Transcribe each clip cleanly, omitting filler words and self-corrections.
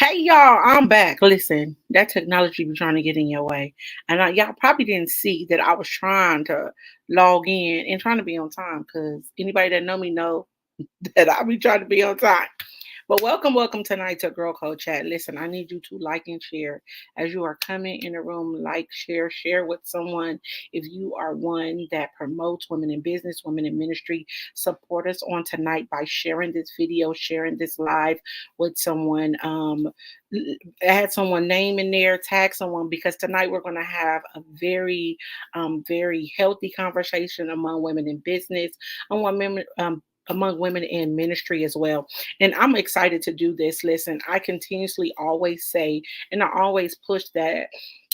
Hey y'all, I'm back. Listen, that technology be trying to get in your way. And y'all probably didn't see that I was trying to log in and trying to be on time because anybody that know me know that I be trying to be on time. But welcome tonight to Girl Code Chat. Listen, I need you to like and share as you are coming in the room. Like, share with someone. If you are one that promotes women in business, women in ministry, support us on tonight by sharing this video, sharing this live with someone. Add someone name in there, tag someone because tonight we're going to have a very healthy conversation among women in business, among women. Among women in ministry as well. And I'm excited to do this. Listen, I continuously always say, and I always push that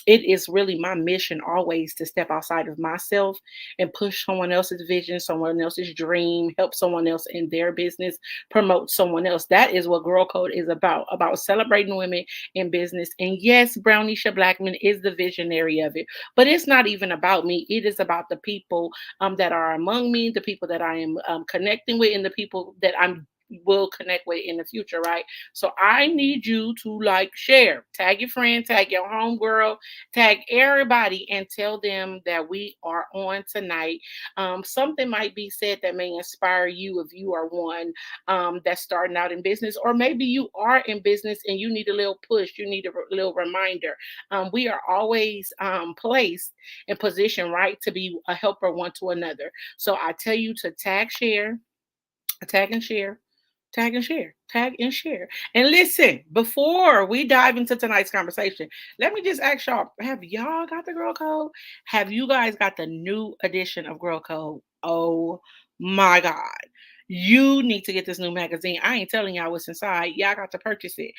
it is really my mission always to step outside of myself and push someone else's vision, someone else's dream, help someone else in their business, promote someone else. That is what Girl Code is about celebrating women in business. And yes, Brownisha Blackman is the visionary of it, but it's not even about me. It is about the people that are among me, the people that I am connecting with, and the people that I'm will connect with in the future, right? So I need you to like share, tag your friend, tag your homegirl, tag everybody, and tell them that we are on tonight. Something might be said that may inspire you if you are one that's starting out in business, or maybe you are in business and you need a little push, you need a little reminder. We are always placed in position, right, to be a helper one to another. So I tell you to tag and share, tag and share, tag and share. And listen, before we dive into tonight's conversation, let me just ask y'all, have y'all got the Girl Code? Have you guys got the new edition of Girl Code? Oh my God. You need to get this new magazine. I ain't telling y'all what's inside. Y'all got to purchase it.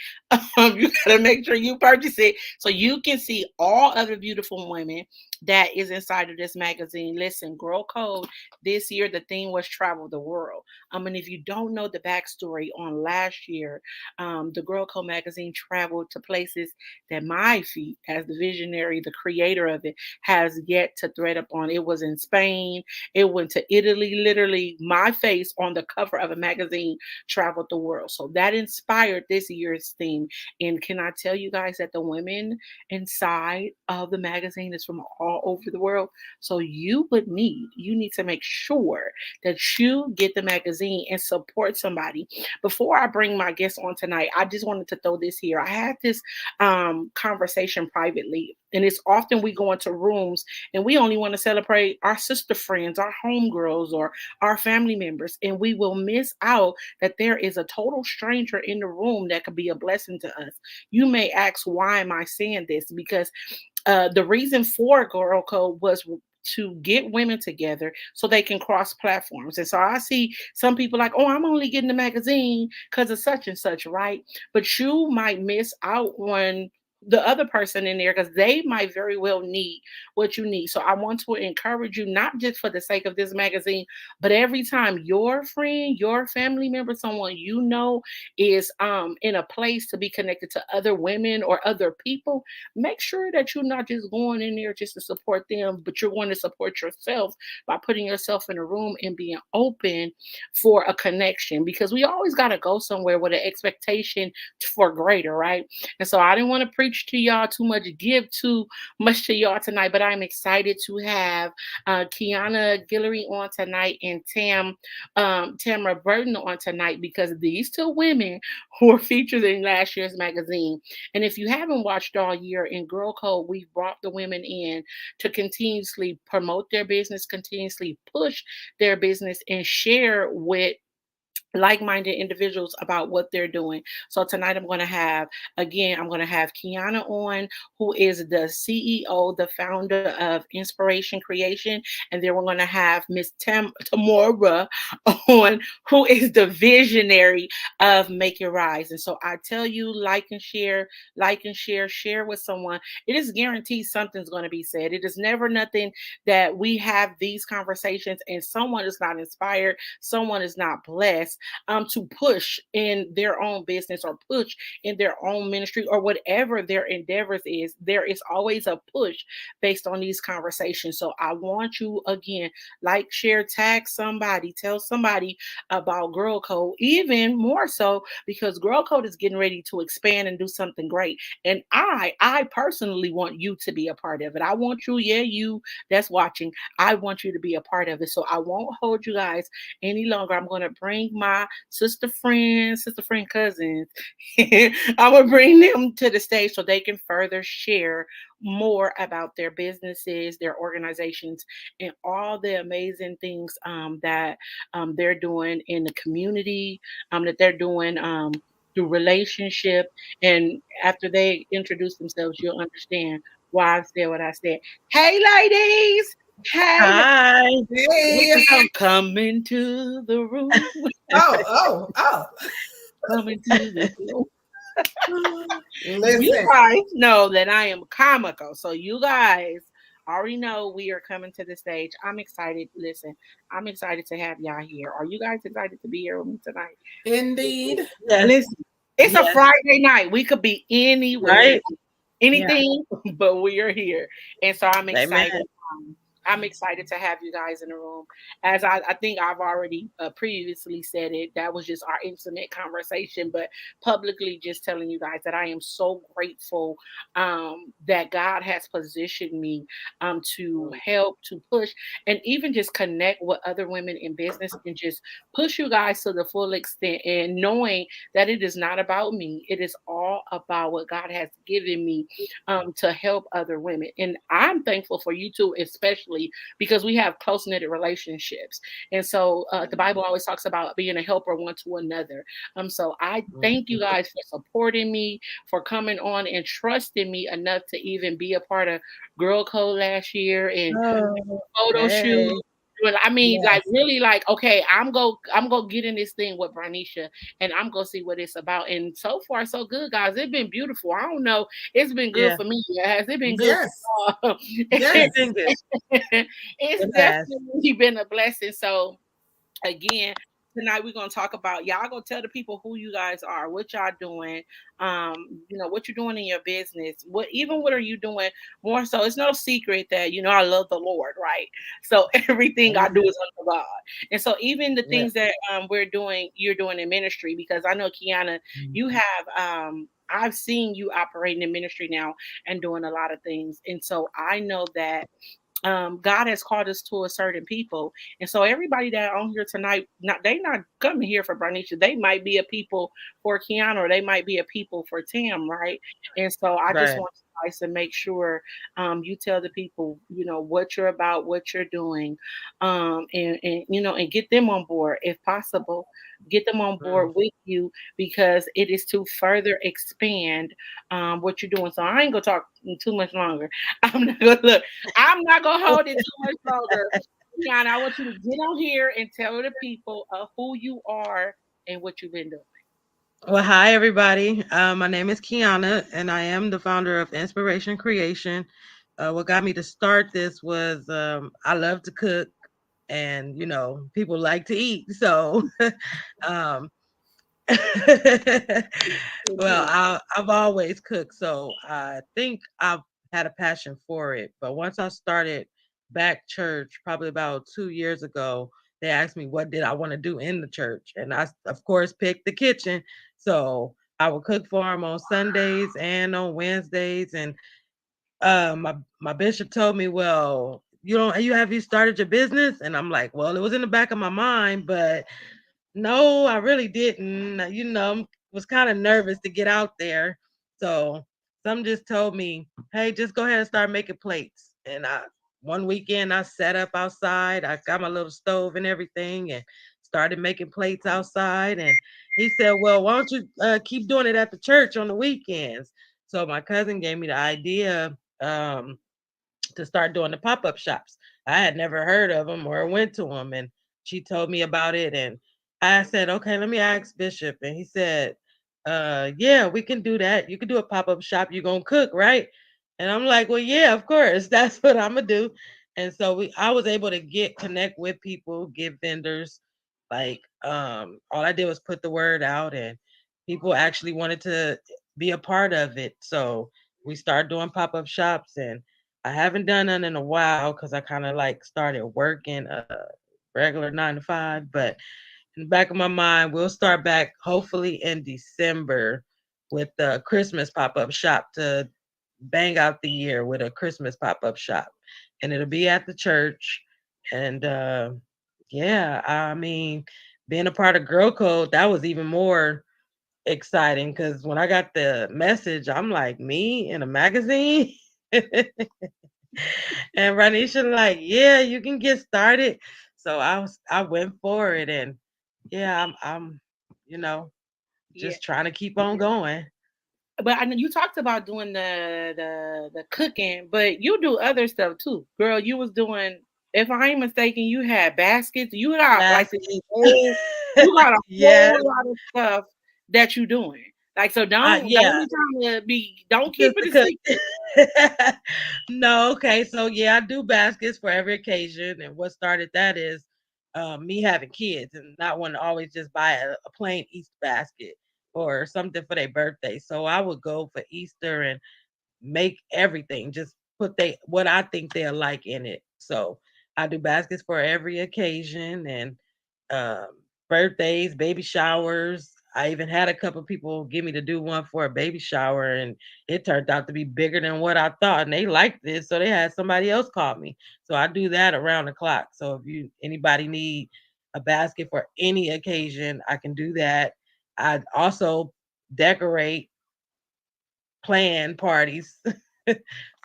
You got to make sure you purchase it so you can see all other beautiful women that is inside of this magazine. Listen, Girl Code, this year the theme was travel the world. And if you don't know the backstory on last year, the Girl Code magazine traveled to places that my feet, as the visionary, the creator of it, has yet to thread upon. It was in Spain. It went to Italy. Literally, my face on the cover of a magazine traveled the world. So that inspired this year's theme. And can I tell you guys that the women inside of the magazine is from all over the world? So you need to make sure that you get the magazine and support somebody. Before I bring my guest on tonight, I just wanted to throw this here. I had this conversation privately, and it's often we go into rooms and we only want to celebrate our sister friends, our homegirls, or our family members, and we will miss out that there is a total stranger in the room that could be a blessing to us. You may ask, why am I saying this? Because the reason for Girl Code was to get women together so they can cross platforms. And so I see some people like, oh, I'm only getting the magazine because of such and such, right? But you might miss out on the other person in there because they might very well need what you need. So I want to encourage you, not just for the sake of this magazine, but every time your friend, your family member, someone you know is in a place to be connected to other women or other people, make sure that you're not just going in there just to support them, but you're going to support yourself by putting yourself in a room and being open for a connection, because we always got to go somewhere with an expectation for greater, right? And so I didn't want to preach to y'all too much, give too much to y'all tonight, but I'm excited to have Kiana Guillory on tonight and Tamara Burton on tonight, because these two women who were featured in last year's magazine. And if you haven't watched all year in Girl Code, we've brought the women in to continuously promote their business, continuously push their business, and share with like-minded individuals about what they're doing. So tonight I'm going to have Kiana on, who is the CEO, the founder of Inspiration Creation, and then we're going to have Miss Tamora on, who is the visionary of Make It Rise. And so I tell you, share with someone. It is guaranteed something's going to be said. It is never nothing that we have these conversations and someone is not inspired, someone is not blessed. to push in their own business or push in their own ministry or whatever their endeavors is. There is always a push based on these conversations. So I want you again, like, share, tag somebody, tell somebody about Girl Code, even more so because Girl Code is getting ready to expand and do something great. And I personally want you to be a part of it. I want you, yeah, you that's watching, I want you to be a part of it. So I won't hold you guys any longer. I'm going to bring my sister friend cousins. I'm going to bring them to the stage so they can further share more about their businesses, their organizations, and all the amazing things that they're doing in the community, that they're doing through relationship. And after they introduce themselves, you'll understand why I said what I said. Hey, ladies. Hey, Hi. we Hey. can come into the room. Oh. Come into the room. You Listen, guys know that I am comical. So you guys already know we are coming to the stage. I'm excited. Listen, I'm excited to have y'all here. Are you guys excited to be here with me tonight? indeed. Yes. Listen, it's a Yes. Friday night. We could be anywhere, Right. Yeah. anything, but we are here. And so I'm excited. Amen. Um, I'm excited to have you guys in the room. As I think I've already previously said it, that was just our intimate conversation, but publicly just telling you guys that I am so grateful that God has positioned me to help, to push, and even just connect with other women in business and just push you guys to the full extent and knowing that it is not about me. It is all about what God has given me to help other women. And I'm thankful for you too, especially because we have close knit relationships. And so the Bible always talks about being a helper one to another. So I thank you guys for supporting me, for coming on and trusting me enough to even be a part of Girl Code last year and Oh, photo shoot. hey. Well, I mean, like Yes. really, like okay, I'm go get in this thing with Bernicia, and I'm gonna see what it's about. And so far, so good, guys. It's been beautiful. I don't know, it's been good Yeah. for me. Has it been good Yes. for y'all? It's Yes. been good. It's It has. definitely been a blessing. So again, tonight we're gonna talk about y'all gonna tell the people who you guys are, what y'all doing, what you're doing in your business, what are you doing more so. It's no secret that I love the Lord, right? So everything I do Amen. is unto God. And so even the Yeah. things that you're doing in ministry, because I know Kiana, you have I've seen you operating in ministry now and doing a lot of things. And so I know that God has called us to a certain people, and so everybody that on here tonight, not coming here for Bernicia. They might be a people for Kiana, or they might be a people for Tam, right? And so I just Right. want you guys to make sure you tell the people, what you're about, what you're doing, and get them on board if possible. Get them on Mm. board with you because it is to further expand what you're doing. So I ain't gonna talk too much longer. I'm not gonna look. I'm not gonna hold it too much longer. Kiana, I want you to get on here and tell the people who you are and what you've been doing. Well, hi everybody. My name is Kiana, and I am the founder of Inspiration Creation. What got me to start this was I love to cook, and people like to eat. So, um, well, I've always cooked, so I think I've had a passion for it. But once I started back church, probably about 2 years ago, they asked me what did I want to do in the church, and I, of course, picked the kitchen. So I would cook for them on Sundays and on Wednesdays, and my bishop told me, "Well, you started your business?" And I'm like, "Well, it was in the back of my mind, but." No, I really didn't. Was kind of nervous to get out there. So some just told me, hey, just go ahead and start making plates. And one weekend I sat up outside. I got my little stove and everything and started making plates outside. And he said, well, why don't you keep doing it at the church on the weekends? So my cousin gave me the idea. To start doing the pop-up shops. I had never heard of them or went to them, and she told me about it, and I said, okay, let me ask Bishop. And he said, yeah, we can do that. You can do a pop-up shop. You're gonna cook, right? And I'm like, well, yeah, of course. That's what I'm gonna do. And so I was able to connect with people, get vendors, Like, all I did was put the word out, and people actually wanted to be a part of it. So we started doing pop-up shops, and I haven't done none in a while because I kind of like started working a regular 9 to 5. But in the back of my mind, we'll start back hopefully in December with the Christmas pop-up shop to bang out the year with a Christmas pop-up shop. And it'll be at the church. And yeah, I mean, being a part of Girl Code, that was even more exciting because when I got the message, I'm like, me in a magazine? And Ranisha like, yeah, you can get started. So I went for it, and yeah, I'm you know, Yeah. just trying to keep on going. But I know you talked about doing the cooking, but you do other stuff too. Girl, you was doing, if I ain't mistaken, you had baskets. You got like this Baskets. whole, you got a Yes. whole lot of stuff that you doing. Like, so don't Yeah, be trying to be, don't keep just it a because. secret. No, okay. So yeah, I do baskets for every occasion. And what started that is me having kids and not wanting to always just buy a plain Easter basket or something for their birthday. So I would go for Easter and make everything, just put they what I think they'll like in it. So I do baskets for every occasion, and um, birthdays, baby showers. I even had a couple people give me to do one for a baby shower, and it turned out to be bigger than what I thought. And they liked it, so they had somebody else call me. So I do that around the clock. So if you anybody need a basket for any occasion, I can do that. I also decorate, plan parties.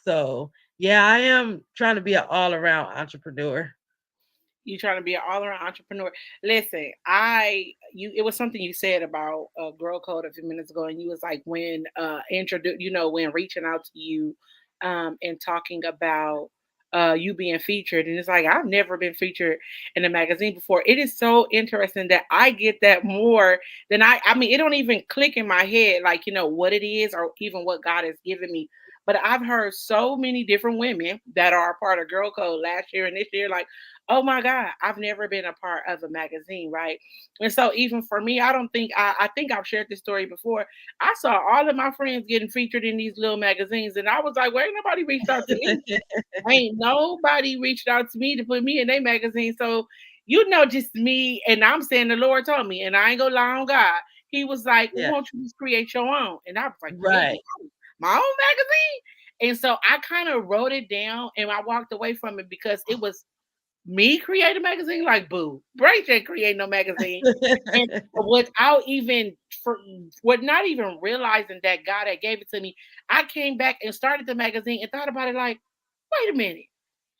So yeah, I am trying to be an all around entrepreneur. You trying to be an all around entrepreneur. Listen, it was something you said about Girl Code a few minutes ago, and you was like when when reaching out to you, and talking about you being featured, and it's like I've never been featured in a magazine before. It is so interesting that I get that more than I mean, it don't even click in my head like what it is or even what God has given me. But I've heard so many different women that are a part of Girl Code last year and this year, like, oh my God, I've never been a part of a magazine, right? And so even for me, I don't think I think I've shared this story before. I saw all of my friends getting featured in these little magazines, and I was like, well, ain't nobody reached out to me. Ain't nobody reached out to me to put me in a magazine. So, just me, and I'm saying the Lord told me, and I ain't gonna lie on God. He was like, well, Yeah, won't you just create your own? And I was like, create right. my own magazine? And so I kind of wrote it down and I walked away from it because it was me create a magazine? Like, boo, Bray didn't create no magazine. And without even, for what not even realizing that God had gave it to me, I came back and started the magazine and thought about it like, wait a minute.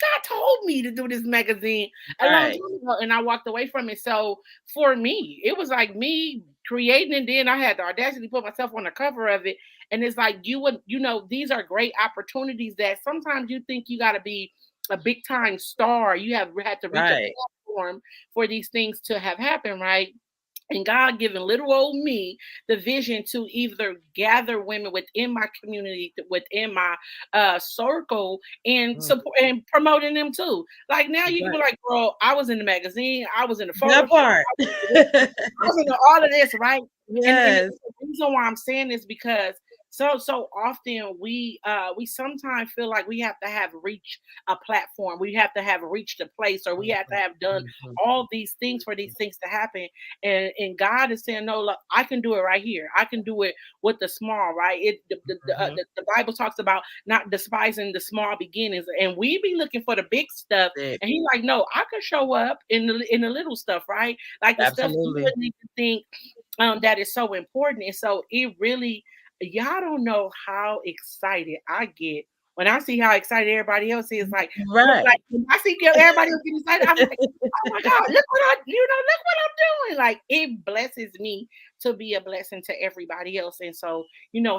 God told me to do this magazine a long Right, time ago, and I walked away from it. So for me, it was like me creating, and then I had the audacity to put myself on the cover of it. And it's like these are great opportunities that sometimes you think you got to be a big time star. You have had to reach a right, platform for these things to have happened, right? And God given little old me the vision to either gather women within my community, within my circle, and mm, support and promoting them too. Like now you can be right. like, girl, I was in the magazine, I was in the photo That shoot, part. I was into all of this, right? And Yes, the reason why I'm saying this because so often we sometimes feel like we have to have reached a platform, we have to have reached a place, or we mhm, have to have done mhm, all these things for these things to happen. And God is saying, no, look, I can do it right here. I can do it with the small, right? mhm. The Bible talks about not despising the small beginnings, and we be looking for the big stuff. Sick. And He's like, no, I can show up in the little stuff, right? Like the stuff you Absolutely. wouldn't even think that is so important. And so it really, y'all don't know how excited I get when I see how excited everybody else is. Like Right. when I see everybody else getting excited, I'm like, oh my God, look what I'm doing. Like it blesses me to be a blessing to everybody else. And so,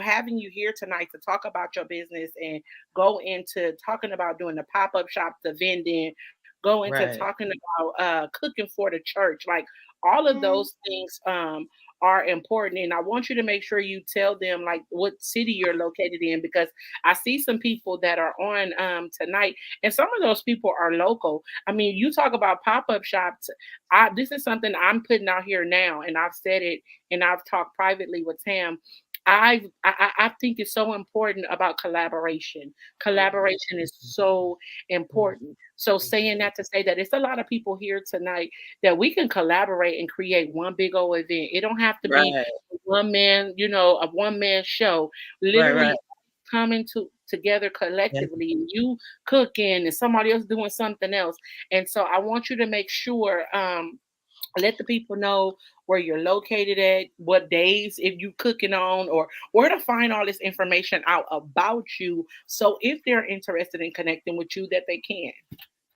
having you here tonight to talk about your business and go into talking about doing the pop-up shop, the vending, go into Right. talking about cooking for the church, like all of those things are important. And I want you to make sure you tell them like what city you're located in, because I see some people that are on tonight, and some of those people are local. I mean, you talk about pop-up shops. This is something I'm putting out here now, and I've said it and I've talked privately with Tam. I think it's so important about collaboration. Mhm. Collaboration is so Mhm. important. So saying that to say that it's a lot of people here tonight that we can collaborate and create one big old event. It don't have to be Right, one man, a one man show. right, right. Literally coming together Yeah. collectively, and you cooking and somebody else doing something else. And so I want you to make sure let the people know where you're located at, what days if you cooking on, or where to find all this information out about you. So if they're interested in connecting with you, that they can.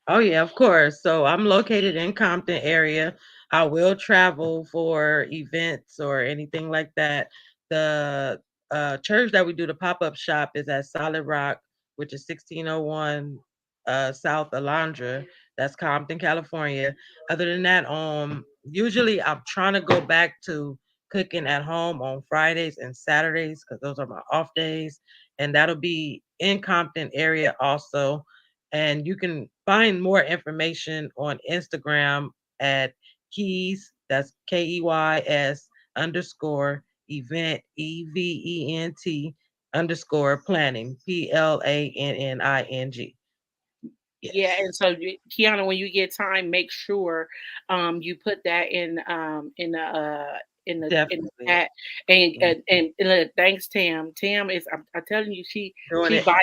Oh yeah, of course. So I'm located in Compton area. I will travel for events or anything like that. The church that we do the pop-up shop is at Solid Rock, which is 1601 South Alondra. That's Compton, California. Other than that, usually I'm trying to go back to cooking at home on Fridays and Saturdays because those are my off days. And that'll be in Compton area also, and you can find more information on Instagram at keys, that's KEYS underscore event, EVENT underscore planning, PLANNING. Yeah, Yes, and so Kiana, when you get time, make sure you put that in the definitely. chat. And Mhm. thanks, Tam. Tam is I'm telling you, Doing she it. Bible.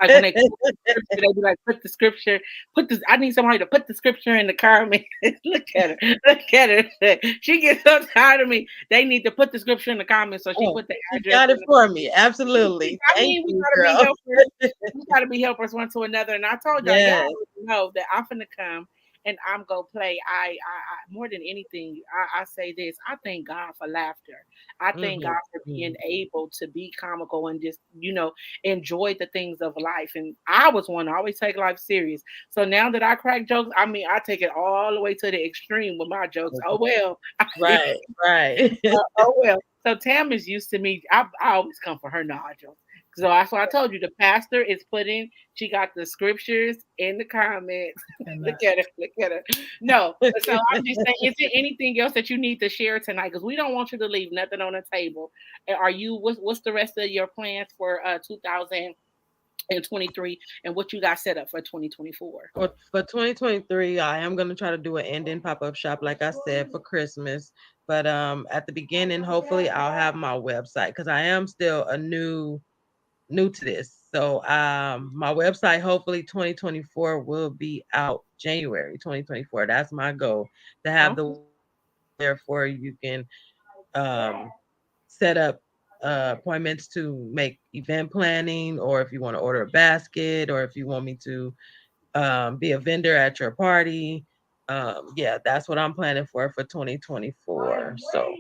Like when they quote the scripture, they be like, put the scripture, put this. I need somebody to put the scripture in the comment. Look at her, look at her. She gets so tired of me. They need to put the scripture in the comments, so she Oh, put the she address got in it the. for me. Absolutely. I Thank mean, we you, gotta be girl. helpers. We gotta be helpers one to another. And I told y'all Yes. already know that I'm finna come and I'm gonna play. I more than anything, I say this. I thank God for laughter. I thank God Hmm. for being Hmm. able to be comical and just, enjoy the things of life. And I was one to always take life serious. So now that I crack jokes, I mean, I take it all the way to the extreme with my jokes. Oh well. Right, right. Oh well. So Tam is used to me. I always come for her nodules. So that's why I told you the pastor is putting. She got the scriptures in the comments. And Look at her. Look at her. No. So I'm just saying, is there anything else that you need to share tonight? Because we don't want you to leave nothing on the table. Are you? What's the rest of your plans for 2023, and what you got set up for 2024? For 2023, I am gonna try to do an ending pop-up shop, like I said, for Christmas. But at the beginning, hopefully I'll have my website because I am still a new to this. So my website, hopefully 2024 will be out January 2024. That's my goal, to have the there for you can um set up appointments to make event planning, or if you want to order a basket, or if you want me to be a vendor at your party. Yeah, that's what I'm planning for 2024. So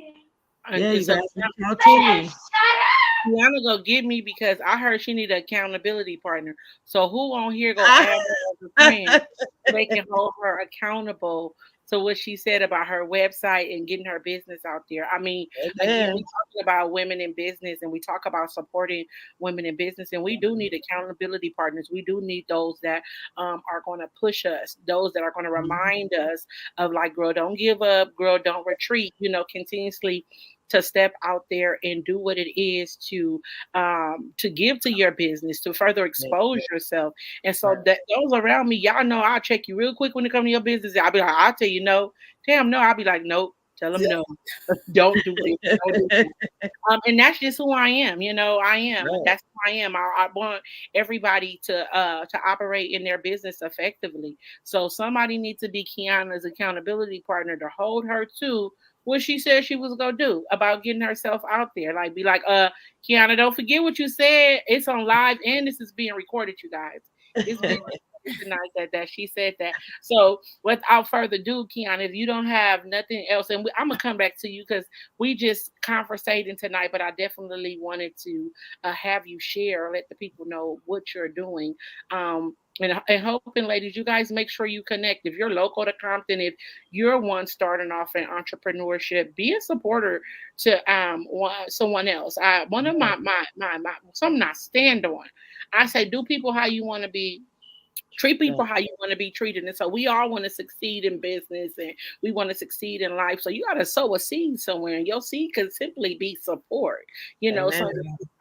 yeah, And you so guys reach out to me. Tiana go get me because I heard she need an accountability partner. So who on here go add her as a friend so they can hold her accountable to what she said about her website and getting her business out there? I mean, again, we Amen. talking about women in business and we talk about supporting women in business, and we do need accountability partners. We do need those that are going to push us, those that are going to Mhm. remind us of like, girl, don't give up, girl, don't retreat. Continuously to step out there and do what it is to give to your business, to further Yeah, expose yourself. And so right. that those around me, y'all know I'll check you real quick when it comes to your business. I'll be like, I'll tell you no. Damn, no. I'll be like, nope. Tell them no. Don't do this. Don't do this. And that's just who I am. I am. Right. That's who I am. I want everybody to operate in their business effectively. So somebody needs to be Kiana's accountability partner to hold her to what she said she was gonna do about getting herself out there. Like be like, Kiana, don't forget what you said. It's on live and this is being recorded, you guys. It's being recorded tonight that she said that. So without further ado, Kiana, if you don't have nothing else, and I'm gonna come back to you because we just conversating tonight, but I definitely wanted to have you share, let the people know what you're doing. And hoping, ladies, you guys make sure you connect. If you're local to Compton, if you're one starting off in entrepreneurship, be a supporter to someone else. One of my something I stand on. I say, do people how you want to be. Treat people how you want to be treated. And so we all want to succeed in business and we want to succeed in life. So you got to sow a seed somewhere, and your seed can simply be support, Amen. some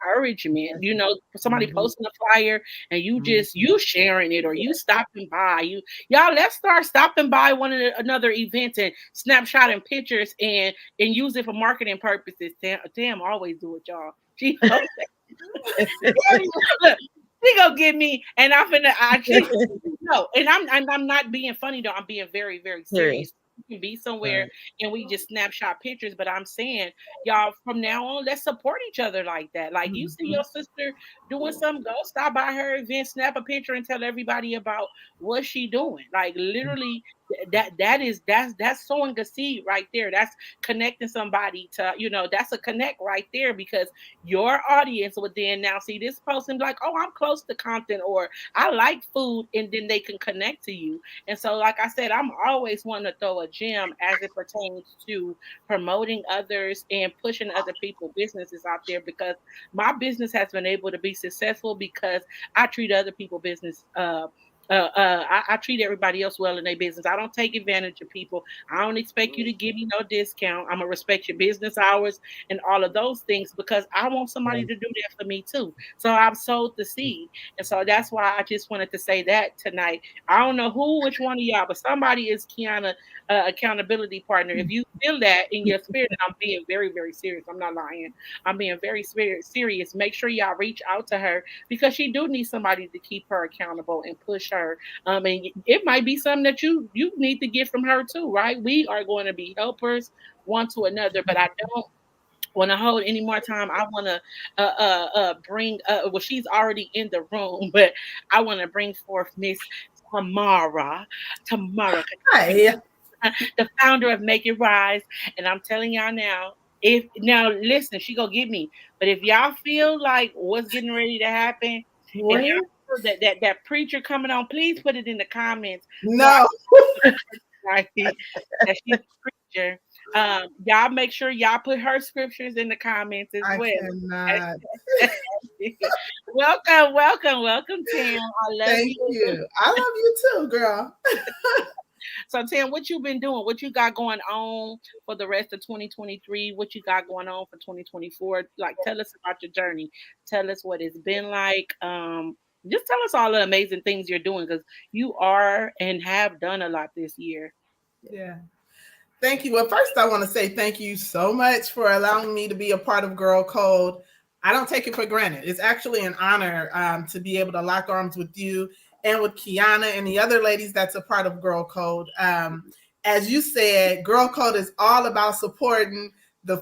encouragement, somebody Mhm. posting a flyer and Mhm. you sharing it, or you stopping by. Y'all, let's start stopping by another event and snapshotting pictures and use it for marketing purposes. Damn, always do it, y'all. She look, she gonna get me, and no, and I'm not being funny though. I'm being very, very Serious. serious. You can be somewhere Right. and we just snapshot pictures, but I'm saying, y'all, from now on, let's support each other like that. Like, you see Mhm. your sister doing something, go stop by her event, snap a picture, and tell everybody about what she doing. Like, literally, that's sowing a seed right there. That's connecting somebody to, that's a connect right there, because your audience would then now see this post and be like, oh, I'm close to Compton, or I like food, and then they can connect to you. And so, like I said, I'm always wanting to throw a gem as it pertains to promoting others and pushing other people's businesses out there, because my business has been able to be successful because I treat other people's business I treat everybody else well in their business. I don't take advantage of people. I don't expect you to give me no discount. I'm gonna respect your business hours and all of those things, because I want somebody Right. to do that for me too. So I've sowed the seed. And so that's why I just wanted to say that tonight. I don't know which one of y'all, but somebody is Kiana accountability partner. If you feel that in your spirit, and I'm being very, very serious, I'm not lying. I'm being very serious. Make sure y'all reach out to her, because she do need somebody to keep her accountable and push her. And it might be something that you need to get from her too, right? We are going to be helpers one to another, but I don't want to hold any more time. I want to bring well, she's already in the room, but I want to bring forth Miss Tamara, Hi. the founder of Make It Rise. And I'm telling y'all now, if now listen, she gonna get me. But if y'all feel like what's getting ready to happen, if y'all When? feel that preacher coming on, please put it in the comments so I No. can right, that she's a preacher. Y'all make sure y'all put her scriptures in the comments as I well. cannot. Welcome, welcome, welcome, Tim. I love Thank you. you. I love you too, girl. So, Tim, what you been doing? What you got going on for the rest of 2023? What you got going on for 2024? Like, tell us about your journey. Tell us what it's been like. Just tell us all the amazing things you're doing, because you are and have done a lot this year. Yeah. Thank you. Well, first, I want to say thank you so much for allowing me to be a part of Girl Code. I don't take it for granted. It's actually an honor to be able to lock arms with you and with Kiana and the other ladies that's a part of Girl Code. As you said, Girl Code is all about supporting the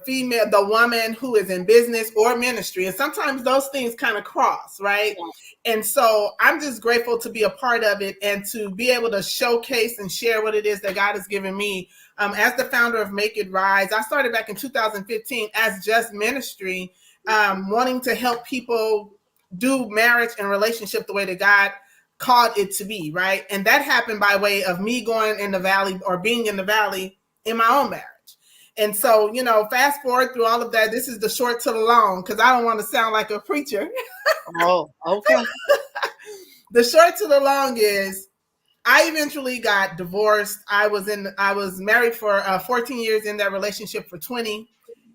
woman who is in business or ministry. And sometimes those things kind of cross, right? And so I'm just grateful to be a part of it and to be able to showcase and share what it is that God has given me. As the founder of Make It Rise, I started back in 2015 as just ministry, wanting to help people do marriage and relationship the way that God called it to be, right? And that happened by way of me going in the valley or being in the valley in my own marriage. And so, fast forward through all of that, this is the short to the long, because I don't want to sound like a preacher. Oh, okay. The short to the long is I eventually got divorced. I was married for 14 years, in that relationship for 20.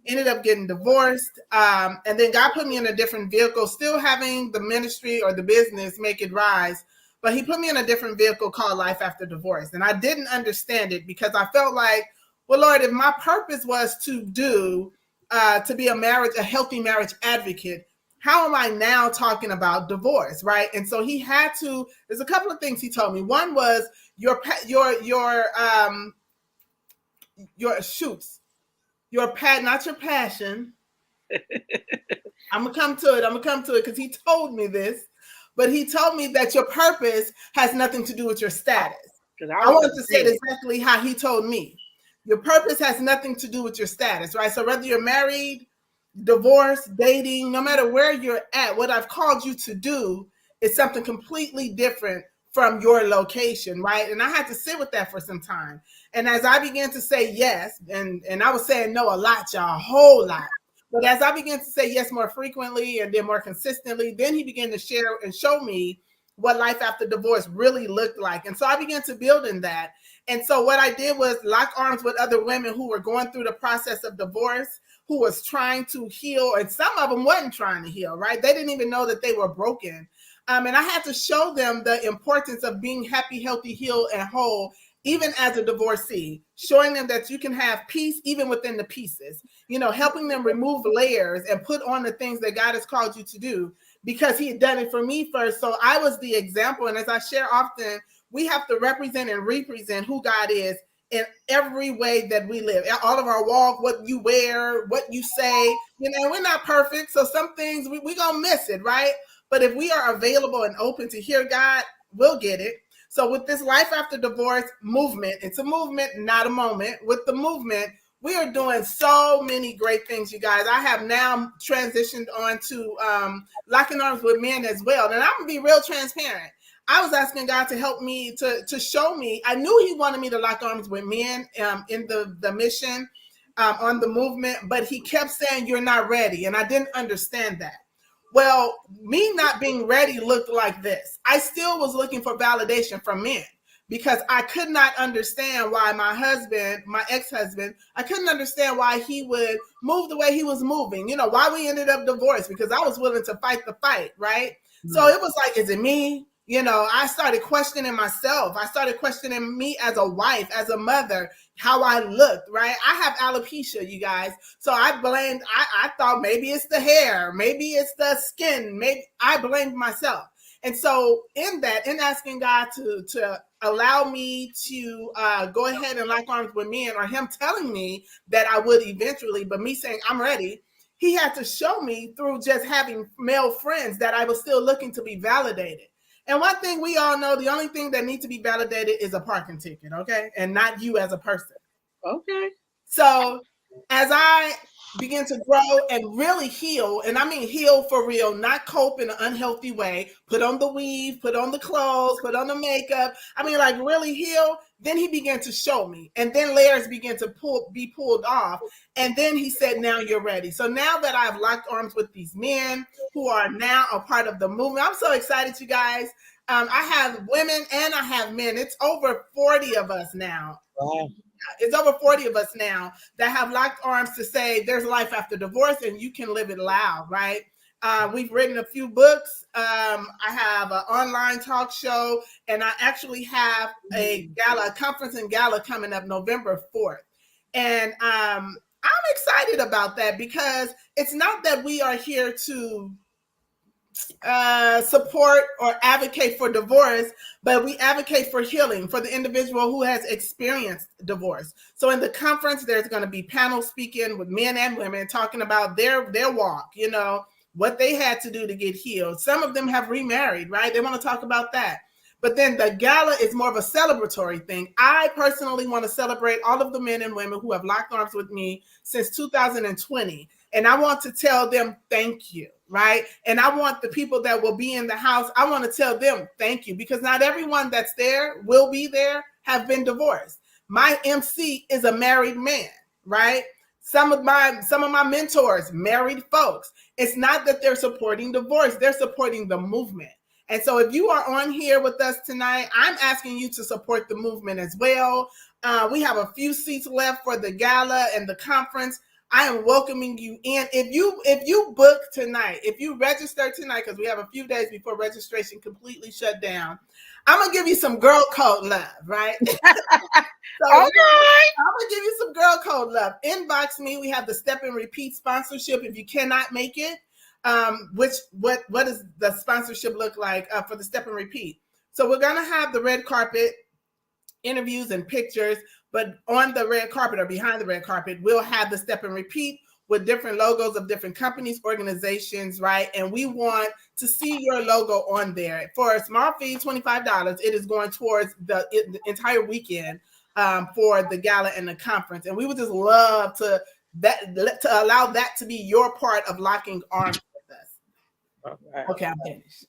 Ended up getting divorced. And then God put me in a different vehicle, still having the ministry or the business, Make It Rise. But he put me in a different vehicle called Life After Divorce. And I didn't understand it, because I felt like, well, Lord, if my purpose was to be a healthy marriage advocate, how am I now talking about divorce, right? And so there's a couple of things he told me. One was your shoots, not your passion. I'm gonna come to it because he told me this, but he told me that your purpose has nothing to do with your status. Because I was want gonna to say say it exactly how he told me. Your purpose has nothing to do with your status, right? So whether you're married, divorced, dating, no matter where you're at, what I've called you to do is something completely different from your location, right? And I had to sit with that for some time. And as I began to say yes, and I was saying no a lot, y'all, a whole lot. But as I began to say yes more frequently and then more consistently, then he began to share and show me what life after divorce really looked like. And so I began to build in that. And so what I did was lock arms with other women who were going through the process of divorce, who was trying to heal. And some of them wasn't trying to heal, right? They didn't even know that they were broken. And I had to show them the importance of being happy, healthy, healed, and whole, even as a divorcee, showing them that you can have peace even within the pieces, helping them remove layers and put on the things that God has called you to do, because he had done it for me first. So I was the example. And as I share often, we have to represent and represent who God is in every way that we live. All of our walk, what you wear, what you say, we're not perfect. So some things we gonna miss it, right? But if we are available and open to hear God, we'll get it. So with this Life After Divorce movement, it's a movement, not a moment. With the movement, we are doing so many great things, you guys. I have now transitioned on to locking arms with men as well. And I'm going to be real transparent. I was asking God to help me, to show me. I knew he wanted me to lock arms with men in the mission on the movement, but he kept saying, you're not ready. And I didn't understand that. Well, me not being ready looked like this. I still was looking for validation from men because I could not understand why my husband, my ex-husband, I couldn't understand why he would move the way he was moving, why we ended up divorced, because I was willing to fight the fight, right? Mm-hmm. So it was like, is it me? I started questioning myself. I started questioning me as a wife, as a mother, how I looked, right? I have alopecia, you guys. So I blamed, I thought maybe it's the hair, maybe it's the skin, maybe I blamed myself. And so in asking God to allow me to go ahead and lock arms with men, or him telling me that I would eventually, but me saying I'm ready, he had to show me through just having male friends that I was still looking to be validated. And one thing we all know, the only thing that needs to be validated is a parking ticket, okay? And not you as a person. Okay. So as I begin to grow and really heal, and I mean heal for real, not cope in an unhealthy way, put on the weave, put on the clothes, put on the makeup, I mean like really heal, then he began to show me. And then layers began to be pulled off. And then he said, now you're ready. So now that I've locked arms with these men who are now a part of the movement, I'm so excited, you guys. I have women and I have men. It's over 40 of us now. Wow. It's over 40 of us now that have locked arms to say there's life after divorce and you can live it loud, right? We've written a few books. I have an online talk show, and I actually have a conference and gala coming up November 4th. And I'm excited about that because it's not that we are here to support or advocate for divorce, but we advocate for healing for the individual who has experienced divorce. So in the conference, there's going to be panel speaking with men and women talking about their walk, what they had to do to get healed. Some of them have remarried, right? They want to talk about that. But then the gala is more of a celebratory thing. I personally want to celebrate all of the men and women who have locked arms with me since 2020. And I want to tell them thank you, right? And I want the people that will be in the house, I want to tell them thank you, because not everyone that's there, will be there, have been divorced. My MC is a married man, right? Some of my mentors, married folks. It's not that they're supporting divorce, they're supporting the movement. And so if you are on here with us tonight, I'm asking you to support the movement as well. We have a few seats left for the gala and the conference. I am welcoming you in. If you book tonight, if you register tonight, because we have a few days before registration completely shut down, I'm going to give you some GirlCode love, right? So all right. I'm going to give you some GirlCode love. Inbox me. We have the Step and Repeat sponsorship if you cannot make it. What does the sponsorship look like for the Step and Repeat? So we're going to have the red carpet interviews and pictures, but on the red carpet or behind the red carpet, we'll have the Step and Repeat with different logos of different companies, organizations, right? And we want to see your logo on there. For a small fee, $25, it is going towards the entire weekend for the gala and the conference. And we would just love to allow that to be your part of locking arms with us. All right. Okay, I'm finished.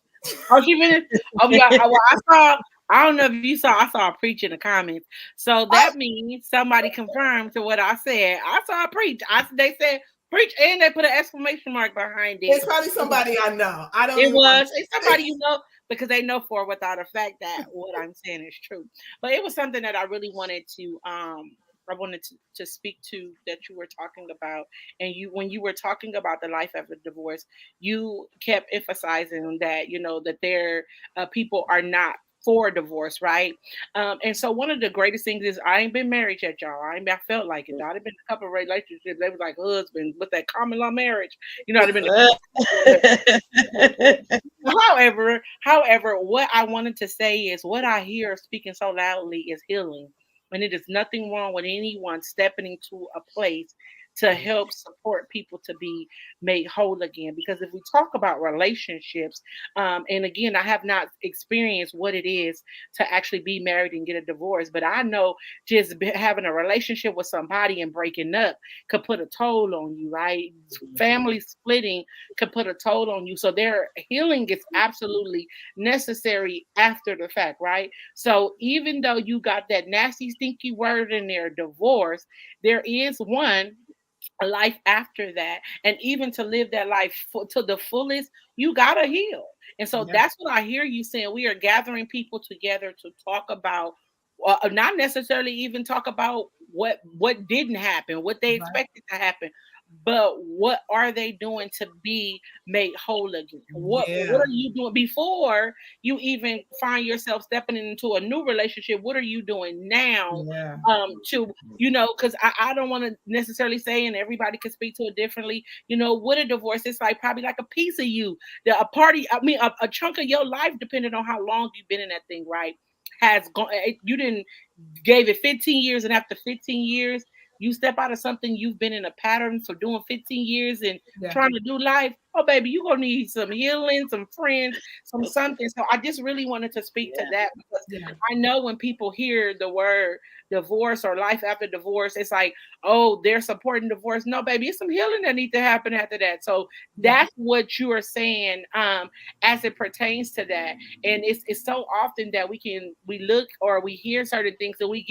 Oh, she finished. Oh, yeah. I saw I don't know if you saw. I saw a preach in the comments, so that means somebody confirmed to what I said. I saw a preach. They said preach, and they put an exclamation mark behind it. It's probably somebody I know. I don't It even want was. to It's somebody you know because they know for without a fact that what I'm saying is true. But it was something that I really wanted to I wanted to speak to that you were talking about. And you when you were talking about the life after divorce, you kept emphasizing that, that there people are not for divorce, right? And so one of the greatest things is I ain't been married yet, y'all. I felt like it. I've been in a couple of relationships. They was like husbands with that common law marriage. I've been however, what I wanted to say is what I hear speaking so loudly is healing. And it is nothing wrong with anyone stepping into a place to help support people to be made whole again. Because if we talk about relationships, and again, I have not experienced what it is to actually be married and get a divorce, but I know just having a relationship with somebody and breaking up could put a toll on you, right? Family splitting could put a toll on you. So their healing is absolutely necessary after the fact, right? So even though you got that nasty, stinky word in there, divorce, there is a life after that. And even to live that life to the fullest, you got to heal. And so Yeah. that's what I hear you saying. We are gathering people together to talk about, not necessarily even talk about what didn't happen, what they Right. expected to happen, but what are they doing to be made whole again? What Yeah. are you doing before you even find yourself stepping into a new relationship? What are you doing now Yeah. to because I don't want to necessarily say, and everybody can speak to it differently. With a divorce, it's like probably like a piece of you, a party. I mean, a chunk of your life, depending on how long you've been in that thing, right? Has gone. You didn't gave it 15 years, and after 15 years, you step out of something you've been in a pattern for doing 15 years and Yeah. trying to do life. Oh, baby, you're gonna need some healing, some friends, some something. So I just really wanted to speak to that because Yeah. I know when people hear the word divorce or life after divorce, it's like, oh, they're supporting divorce. No, baby, it's some healing that needs to happen after that. So Yeah. that's what you are saying as it pertains to that. And it's so often that we look or we hear certain things and we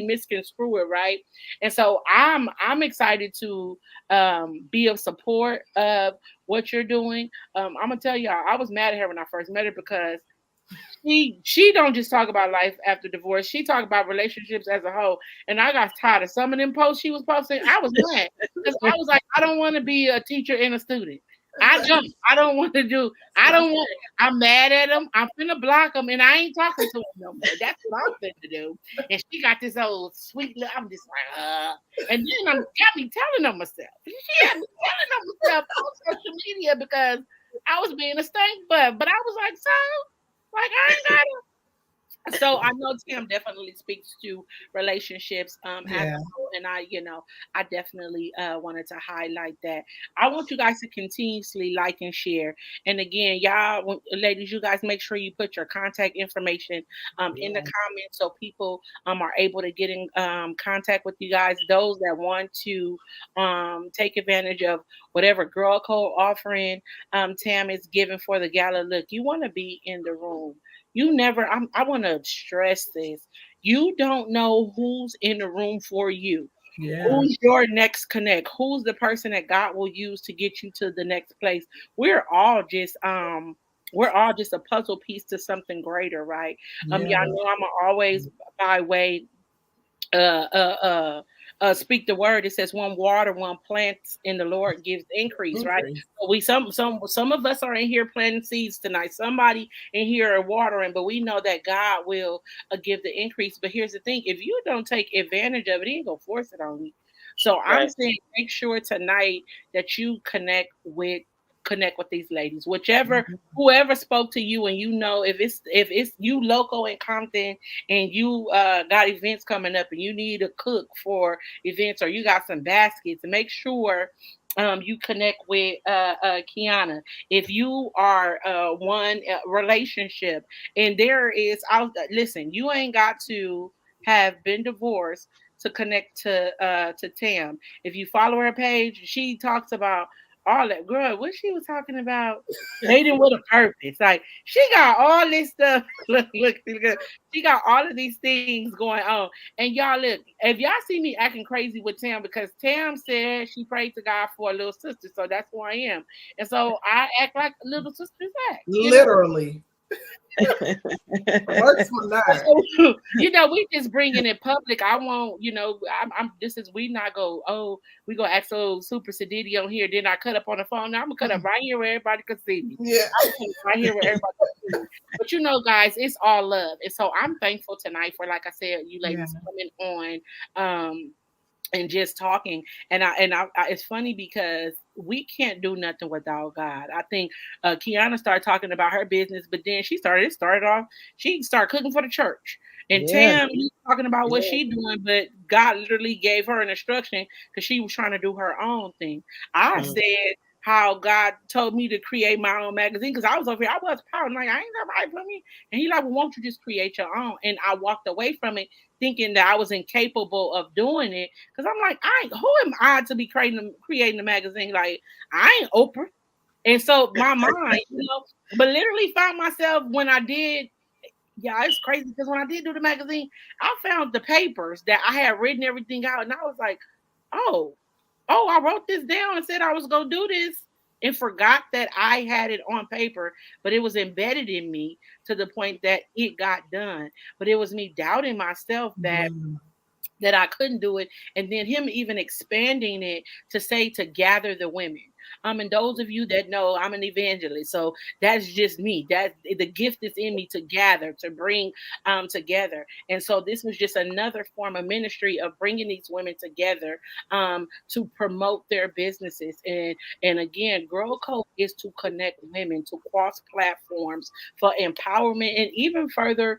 misconstrue it, right? And so I'm excited to be of support of what you're doing. I'm gonna tell y'all, I was mad at her when I first met her because she don't just talk about life after divorce. She talk about relationships as a whole. And I got tired of some of them posts she was posting. I was mad because I was like, I don't want to be a teacher and a student. I don't. I don't want to do. I don't want. I'm mad at them. I'm finna block them, and I ain't talking to them no more. That's what I'm finna do. And she got this old sweet. I'm just like. And then I'm got me telling on myself. She had me telling on myself on social media because I was being a stank butt. But I was like, so. Like I ain't got so I know Tim definitely speaks to relationships as a Yeah. whole, and I definitely wanted to highlight that. I want you guys to continuously like and share. And again, y'all, ladies, you guys make sure you put your contact information in the comments so people are able to get in contact with you guys. Those that want to take advantage of whatever girl code offering Tam is giving for the gala. Look, you want to be in the room. You never, I want to stress this. You don't know who's in the room for you. Yeah. Who's your next connect? Who's the person that God will use to get you to the next place? We're all just we're all just a puzzle piece to something greater, right? Yeah. Y'all know I'm always by way uh, uh, uh, speak the word. It says one water, one plants, and the Lord gives increase. Right? Increase. So we some of us are in here planting seeds tonight. Somebody in here are watering, but we know that God will give the increase. But here's the thing: if you don't take advantage of it, He ain't gonna force it on you. So I'm Right. saying, make sure tonight that you connect with these ladies, whichever Mhm. whoever spoke to you, and if it's you local in Compton and you got events coming up and you need a cook for events or you got some baskets, make sure you connect with Kiana. If you are one relationship and there is, I'll listen, you ain't got to have been divorced to connect to Tam. If you follow her page, she talks about all that. Girl, what she was talking about, dating with a purpose. Like she got all this stuff. Look, she got all of these things going on. And y'all look, if y'all see me acting crazy with Tam, because Tam said she prayed to God for a little sister, so that's who I am. And so I act like a little sister's act, you know. Literally. Works on that. So, you know, we just bringing it public. I won't, you know, I'm this is we not go, oh, we go act so super sedity on here. Then I cut up on the phone. Now I'm gonna cut up right here where everybody can see me. Yeah. I'm gonna cut up right here where everybody can see me. But you know, guys, it's all love. And so I'm thankful tonight for, like I said, you Yeah. ladies coming on. And just talking. It's funny because we can't do nothing without God. I think Kiana started talking about her business, but then it started off, she started cooking for the church. And Yeah. Tam, you talking about what Yeah. she doing, but God literally gave her an instruction because she was trying to do her own thing. I Mm. said how God told me to create my own magazine because I was over here, I was pouting like I ain't nobody for me. And he like, well, won't you just create your own? And I walked away from it thinking that I was incapable of doing it. Because I'm like, who am I to be creating a magazine? Like, I ain't Oprah. And so my mind, you know, but literally found myself when I did, yeah, it's crazy because when I did do the magazine, I found the papers that I had written everything out. And I was like, oh, I wrote this down and said I was going to do this and forgot that I had it on paper, but it was embedded in me to the point that it got done. But it was me doubting myself that I couldn't do it. And then him even expanding it to say to gather the women. And those of you that know, I'm an evangelist, so that's just me. That the gift is in me to gather, to bring together. And so this was just another form of ministry of bringing these women together to promote their businesses. And again, Girl Code is to connect women to cross platforms for empowerment and even further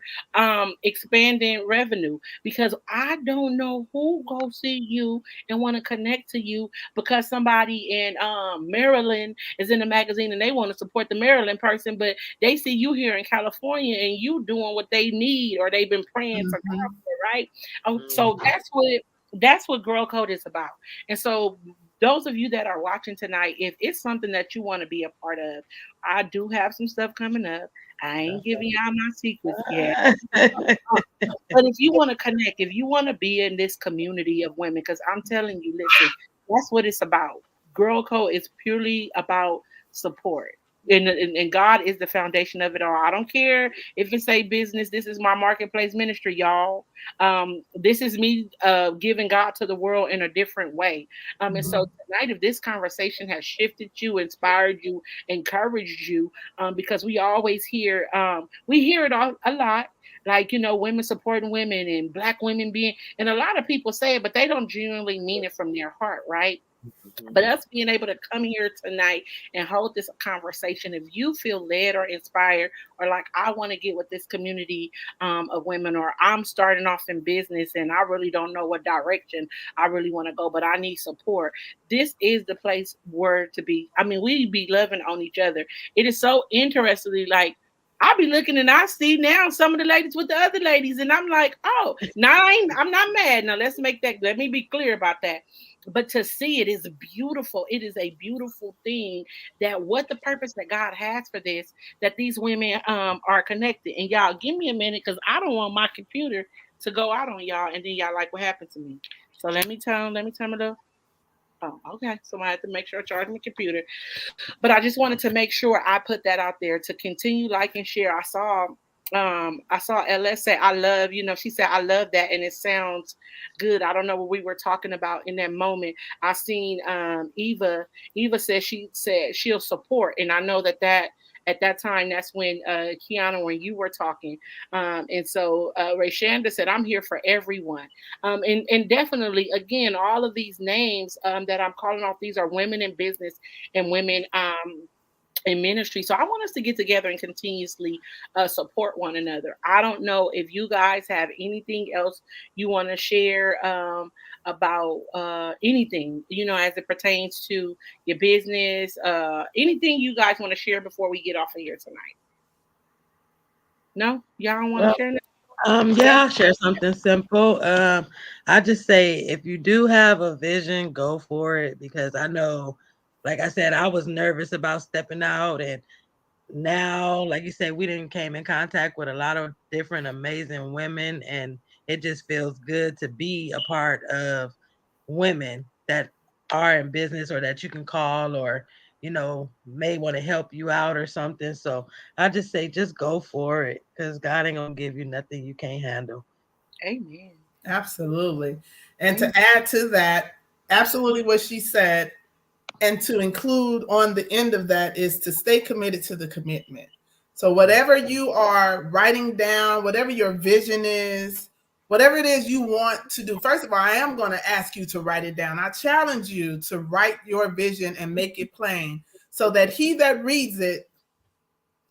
expanding revenue, because I don't know who go see you and want to connect to you because somebody in Maryland is in the magazine and they want to support the Maryland person, but they see you here in California and you doing what they need or they've been praying for God for, right? So that's what Girl Code is about. And so those of you that are watching tonight, if it's something that you want to be a part of, I do have some stuff coming up. I ain't giving y'all my secrets yet. But if you want to connect, if you want to be in this community of women, because I'm telling you, listen, that's what it's about. Girl Code is purely about support. And God is the foundation of it all. I don't care if it's a business. This is my marketplace ministry, y'all. This is me giving God to the world in a different way. And so tonight, if this conversation has shifted you, inspired you, encouraged you, because we hear it all a lot, like, you know, women supporting women and black women being, and a lot of people say it, but they don't genuinely mean it from their heart, right? But us being able to come here tonight and hold this conversation, if you feel led or inspired, or like I want to get with this community of women, or I'm starting off in business and I really don't know what direction I really want to go, but I need support. This is the place where to be. I mean, we be loving on each other. It is so interestingly like. I'll be looking and I see now some of the ladies with the other ladies, and I'm like, oh, I'm not mad. Now let me be clear about that. But to see it is beautiful. It is a beautiful thing that what the purpose that God has for this, that these women are connected. And y'all give me a minute because I don't want my computer to go out on y'all and then y'all like what happened to me. So let me turn it up. Oh, okay. So I have to make sure I charge my computer. But I just wanted to make sure I put that out there to continue like and share. I saw LS say I love, you know, she said I love that and it sounds good. I don't know what we were talking about in that moment. I seen Eva said she'll support, and I know that at that time that's when Kiana, when you were talking, and so Rayshanda said I'm here for everyone, and definitely again all of these names that I'm calling off, these are women in business and women in ministry. So I want us to get together and continuously support one another. I don't know if you guys have anything else you want to share about anything, you know, as it pertains to your business, anything you guys want to share before we get off of here tonight. No, y'all don't want to Well, share that? yeah, I'll share something simple. I just say if you do have a vision, go for it, because I know like I said, I was nervous about stepping out, and now, like you said, we didn't came in contact with a lot of different amazing women, and it just feels good to be a part of women that are in business or that you can call or may want to help you out or something. So I just say just go for it, because God ain't gonna give you nothing you can't handle. Amen. Absolutely. And to Amen. add to that, absolutely what she said, and to include on the end of that is to stay committed to the commitment. So whatever you are writing down, whatever your vision is, whatever it is you want to do, first of all, I am going to ask you to write it down. I challenge you to write your vision and make it plain so that he that reads it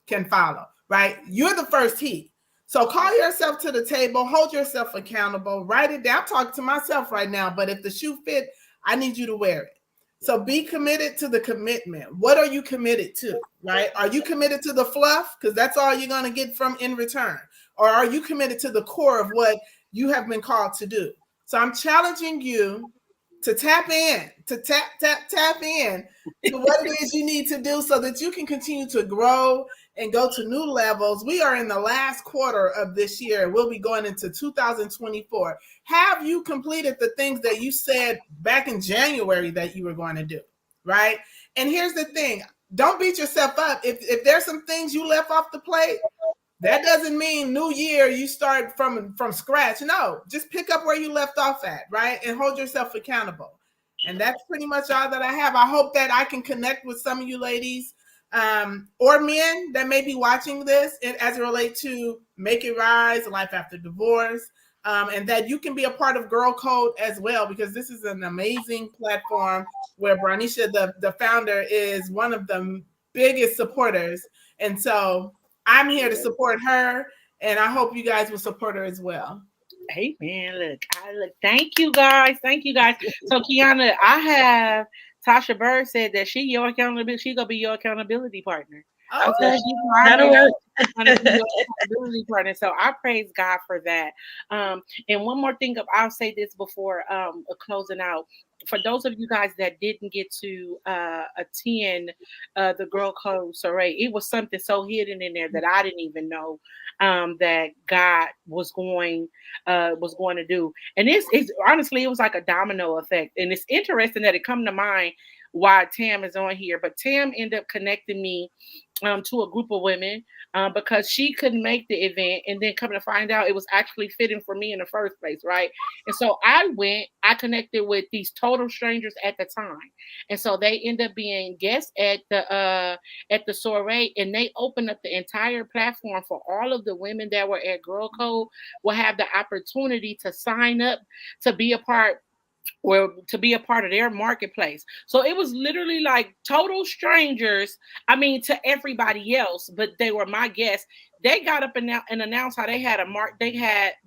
can follow, right? You're the first he. So call yourself to the table, hold yourself accountable, write it down. I'm talking to myself right now, but if the shoe fit, I need you to wear it. So be committed to the commitment. What are you committed to, right? Are you committed to the fluff? Because that's all you're going to get from in return. Or are you committed to the core of what you have been called to do? So I'm challenging you to tap in, to tap in to what it is you need to do so that you can continue to grow and go to new levels. We are in the last quarter of this year. We'll be going into 2024. Have you completed the things that you said back in January that you were going to do, right? And here's the thing. Don't beat yourself up. If there's some things you left off the plate, that doesn't mean new year you start from scratch. No, just pick up where you left off at, right? And hold yourself accountable. And that's pretty much all that I have. I hope that I can connect with some of you ladies or men that may be watching this as it relates to Make It Rise, Life After Divorce, and that you can be a part of GirlCode as well, because this is an amazing platform where Branisha, the founder, is one of the biggest supporters. And so I'm here to support her, and I hope you guys will support her as well. Amen. Look. Thank you guys. Thank you guys. So Kiana, I have Tasha Bird said that she your accountability. She gonna be your accountability partner. Oh, Okay, She's that'll already work. gonna be your accountability partner. So I praise God for that. And one more thing, I'll say this before closing out. For those of you guys that didn't get to attend the Girl Code Soiree, it was something so hidden in there that I didn't even know that God was going to do. And this is honestly, it was like a domino effect. And it's interesting that it come to mind why Tam is on here. But Tam ended up connecting me to a group of women because she couldn't make the event, and then coming to find out it was actually fitting for me in the first place, right? And so I connected with these total strangers at the time, and so they end up being guests at the soiree, and they opened up the entire platform for all of the women that were at Girl Code will have the opportunity to sign up to be a part or to be a part of their marketplace. So it was literally like total strangers. I mean, to everybody else, but they were my guests. They got up and announced how they had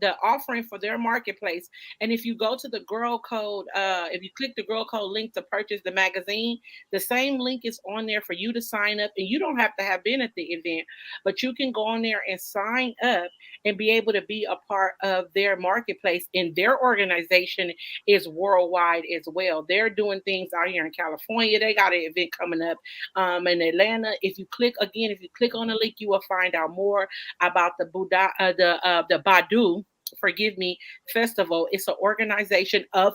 the offering for their marketplace. And if you go to the Girl Code, if you click the Girl Code link to purchase the magazine, the same link is on there for you to sign up. And you don't have to have been at the event, but you can go on there and sign up and be able to be a part of their marketplace. And their organization is worldwide as well. They're doing things out here in California. They got an event coming up in Atlanta. If you click on the link, you will find out more about the Badu. Forgive me, festival. It's an organization of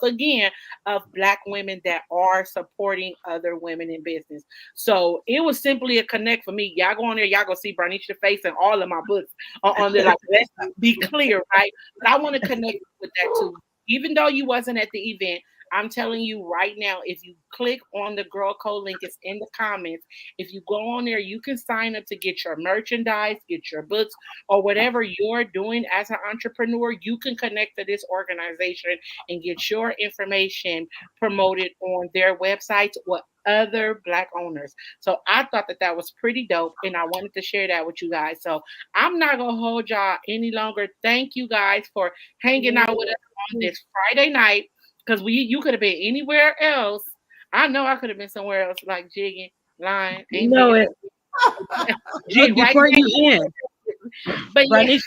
Black women that are supporting other women in business. So it was simply a connect for me. Y'all go on there, y'all go see Bernice's face and all of my books on there. Like, let's be clear, right? But I want to connect with that too. Even though you wasn't at the event, I'm telling you right now, if you click on the Girl Code link, it's in the comments. If you go on there, you can sign up to get your merchandise, get your books, or whatever you're doing as an entrepreneur. You can connect to this organization and get your information promoted on their websites with other Black owners. So I thought that was pretty dope, and I wanted to share that with you guys. So I'm not gonna hold y'all any longer. Thank you guys for hanging out with us on this Friday night, because you could have been anywhere else. I know I could have been somewhere else, like jigging, lying, You ain't know being it. Look, jig right before there. you end, But yeah, Ranisha,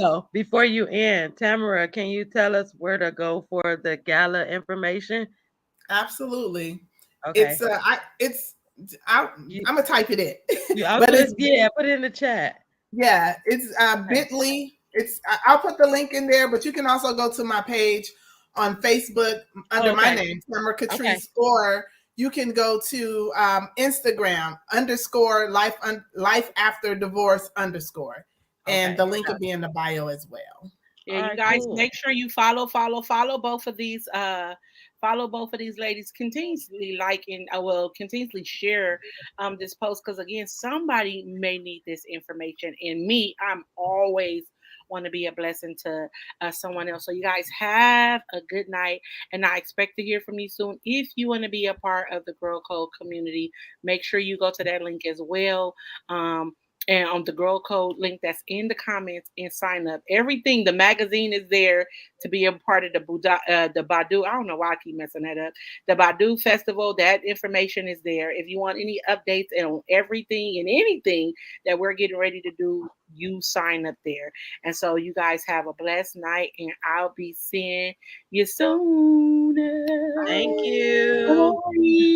huh? before you end, Tamara, can you tell us where to go for the gala information? absolutely. Okay. I'm You, gonna type it in, I'll but put it's it. Yeah, put it in the chat. yeah, it's Okay. Bitly. I'll put the link in there, but you can also go to my page on Facebook Oh, under my okay. name, Summer Okay. Catrice, or you can go to Instagram _life after divorce _, and Okay. the link will be in the bio as well. Yeah, All you right. guys Cool. make sure you follow both of these ladies. Continuously like and will continuously share this post because again, somebody may need this information. And me, I'm always want to be a blessing to someone else. So you guys have a good night, and I expect to hear from you soon. If you want to be a part of the Girl Code community, make sure you go to that link as well. And on the Girl Code link that's in the comments and sign up. Everything, the magazine is there to be a part of the Badu. I don't know why I keep messing that up. The Badu Festival, that information is there. If you want any updates on everything and anything that we're getting ready to do, you sign up there. And so you guys have a blessed night, and I'll be seeing you soon. Thank you. Bye.